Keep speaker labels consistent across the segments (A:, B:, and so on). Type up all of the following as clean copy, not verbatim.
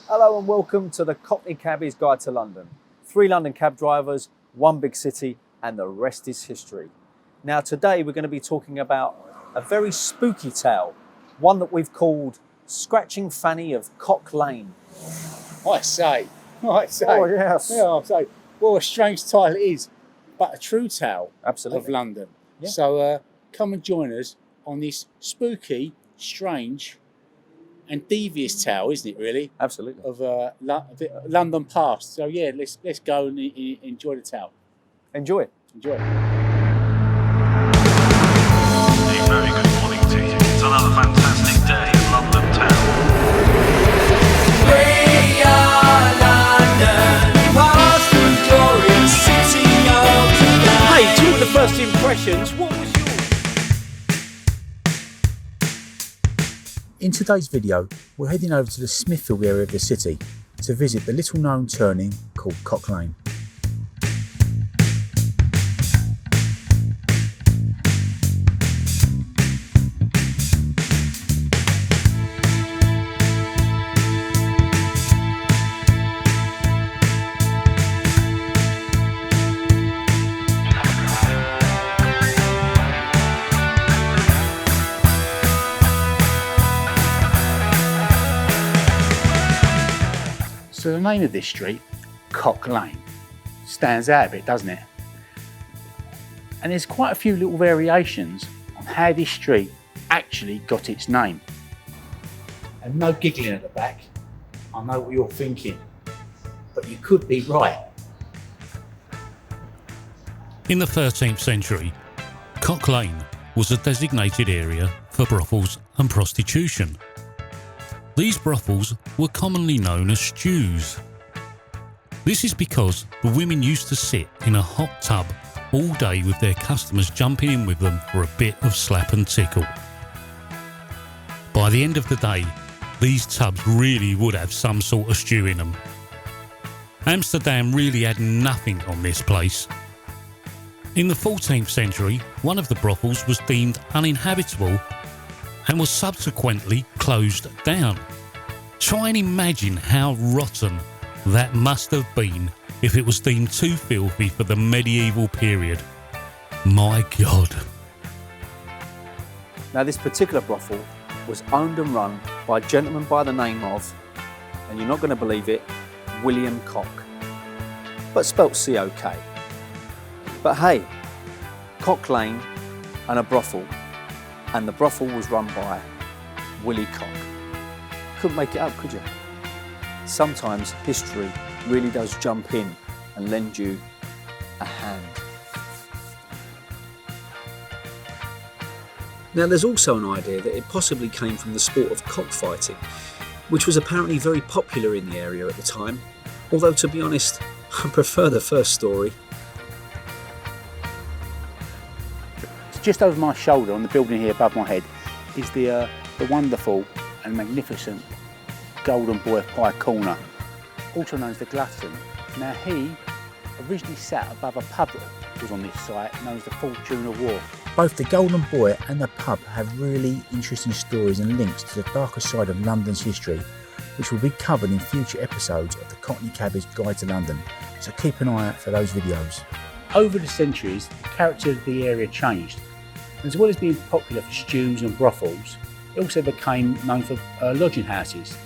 A: Hello and welcome to the Cockney Cabbies Guide to London. 3 London cab drivers, 1 big city, and the rest is history. Now today we're going to be talking about a very spooky tale, one that we've called Scratching Fanny of Cock Lane.
B: I say.
A: Oh yes.
B: Yeah, I say. Well, a strange title it is, but a true tale
A: Absolutely.
B: of London.
A: Yeah.
B: So come and join us on this spooky, strange and devious tale, isn't it really?
A: Absolutely.
B: Of London past. So yeah, let's go and enjoy the tale.
A: Enjoy it.
B: Enjoy it.
C: A very good morning to you. It's another fantastic day in London town.
D: We are London, past the glorious city of today.
A: Hey, two of the first impressions, what was yours?
E: In today's video, we're heading over to the Smithfield area of the city to visit the little known turning called Cock Lane.
B: So the name of this street, Cock Lane, stands out a bit, doesn't it? And there's quite a few little variations on how this street actually got its name. And no giggling at the back. I know what you're thinking, but you could be right.
F: In the 13th century, Cock Lane was a designated area for brothels and prostitution. These brothels were commonly known as stews. This is because the women used to sit in a hot tub all day with their customers jumping in with them for a bit of slap and tickle. By the end of the day, these tubs really would have some sort of stew in them. Amsterdam really had nothing on this place. In the 14th century, one of the brothels was deemed uninhabitable and was subsequently closed down. Try and imagine how rotten that must have been if it was deemed too filthy for the medieval period. My God.
A: Now this particular brothel was owned and run by a gentleman by the name of, and you're not going to believe it, William Cock, but spelt C-O-K. But hey, Cock Lane and a brothel, and the brothel was run by Willie Cock. Couldn't make it up, could you? Sometimes history really does jump in and lend you a hand. Now there's also an idea that it possibly came from the sport of cockfighting, which was apparently very popular in the area at the time, although to be honest, I prefer the first story.
B: Just over my shoulder on the building here above my head is the wonderful and magnificent Golden Boy Pie Corner, also known as the Glutton. Now he originally sat above a pub that was on this site known as the Fortune of War.
E: Both the Golden Boy and the pub have really interesting stories and links to the darker side of London's history, which will be covered in future episodes of the Cockney Cabbies Guide to London, so keep an eye out for those videos.
B: Over the centuries, the character of the area changed. As well as being popular for stews and brothels, it also became known for lodging houses.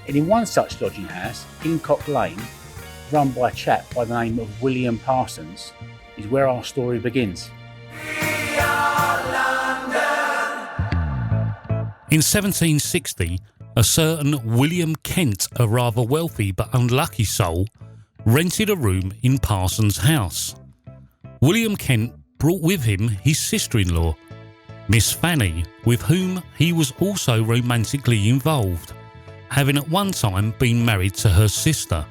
B: And in one such lodging house, in Cock Lane, run by a chap by the name of William Parsons, is where our story begins.
F: In 1760, a certain William Kent, a rather wealthy but unlucky soul, rented a room in Parsons House. William Kent brought with him his sister-in-law, Miss Fanny, with whom he was also romantically involved, having at one time been married to her sister.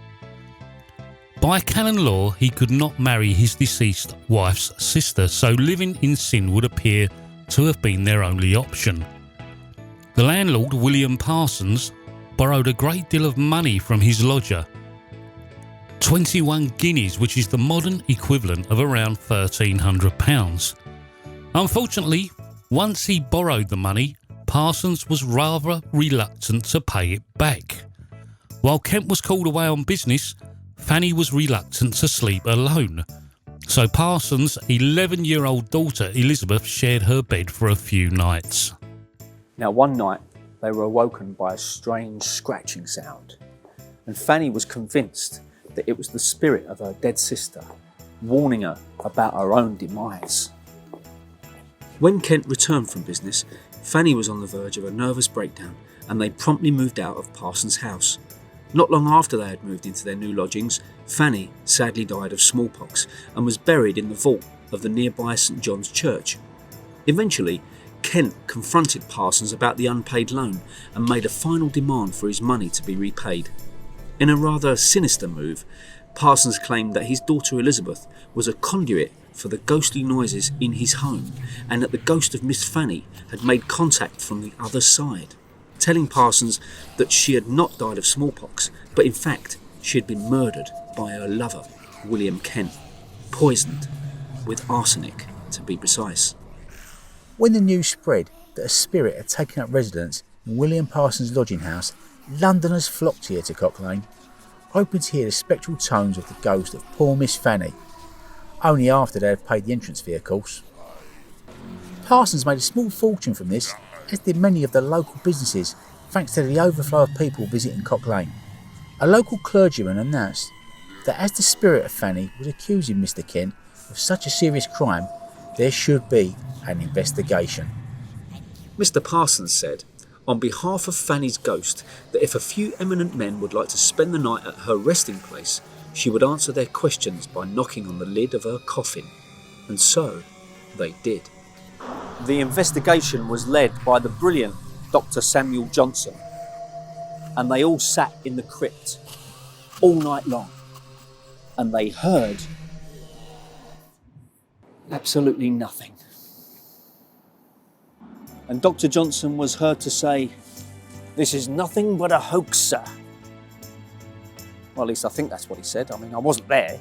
F: By canon law, he could not marry his deceased wife's sister, so living in sin would appear to have been their only option. The landlord, William Parsons, borrowed a great deal of money from his lodger, 21 guineas, which is the modern equivalent of around £1,300. Unfortunately, once he borrowed the money, Parsons was rather reluctant to pay it back. While Kent was called away on business, Fanny was reluctant to sleep alone, so Parsons' 11-year-old daughter Elizabeth shared her bed for a few nights.
A: Now one night they were awoken by a strange scratching sound, and Fanny was convinced that it was the spirit of her dead sister, warning her about her own demise. When Kent returned from business, Fanny was on the verge of a nervous breakdown, and they promptly moved out of Parsons House. Not long after they had moved into their new lodgings, Fanny sadly died of smallpox and was buried in the vault of the nearby St John's Church. Eventually, Kent confronted Parsons about the unpaid loan and made a final demand for his money to be repaid. In a rather sinister move, Parsons claimed that his daughter Elizabeth was a conduit for the ghostly noises in his home, and that the ghost of Miss Fanny had made contact from the other side, telling Parsons that she had not died of smallpox, but in fact she had been murdered by her lover, William Kent, poisoned with arsenic to be precise.
E: When the news spread that a spirit had taken up residence in William Parsons' lodging house, Londoners flocked here to Cock Lane, hoping to hear the spectral tones of the ghost of poor Miss Fanny, only after they had paid the entrance fee, of course. Parsons made a small fortune from this, as did many of the local businesses, thanks to the overflow of people visiting Cock Lane. A local clergyman announced that as the spirit of Fanny was accusing Mr Kent of such a serious crime, there should be an investigation.
A: Mr Parsons said, on behalf of Fanny's ghost, that if a few eminent men would like to spend the night at her resting place, she would answer their questions by knocking on the lid of her coffin. And so they did. The investigation was led by the brilliant Dr. Samuel Johnson, and they all sat in the crypt all night long, and they heard absolutely nothing. And Dr. Johnson was heard to say, "This is nothing but a hoax, sir." Well, at least I think that's what he said. I mean, I wasn't there.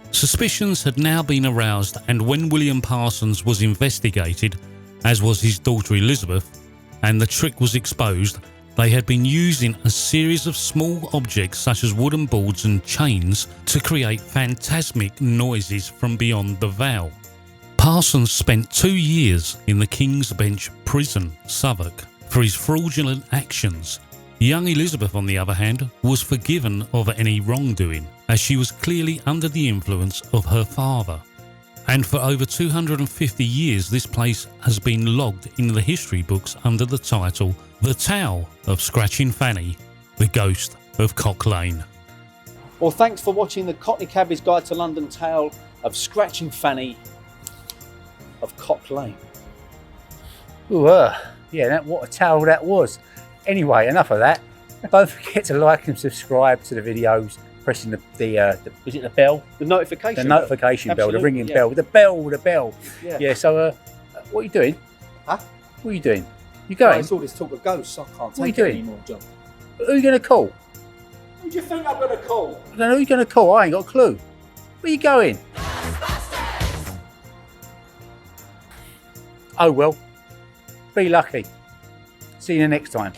F: Suspicions had now been aroused, and when William Parsons was investigated, as was his daughter Elizabeth, and the trick was exposed, they had been using a series of small objects such as wooden boards and chains to create phantasmic noises from beyond the veil. Parsons spent 2 years in the King's Bench prison, Southwark, for his fraudulent actions. Young Elizabeth, on the other hand, was forgiven of any wrongdoing, as she was clearly under the influence of her father. And for over 250 years this place has been logged in the history books under the title The Tale of Scratching Fanny, the Ghost of Cock Lane.
A: Well, thanks for watching the Cockney Cabbies Guide to London tale of Scratching Fanny of Cock Lane.
B: Ooh, yeah, what a tale that was. Anyway, enough of that. Don't forget to like and subscribe to the videos, pressing the is it the bell?
A: The notification
B: The notification bell, the ringing bell. The bell. Yeah, so what are you doing?
A: Huh?
B: What are you doing? You going?
A: It's all this talk of ghosts. I can't
B: What are
A: take
B: you
A: it
B: doing?
A: anymore, John.
B: Who are you going to call?
A: Who do you think I'm going to call?
B: I don't know who you're going to call. I ain't got a clue. Where you going? Oh well. Be lucky. See you next time.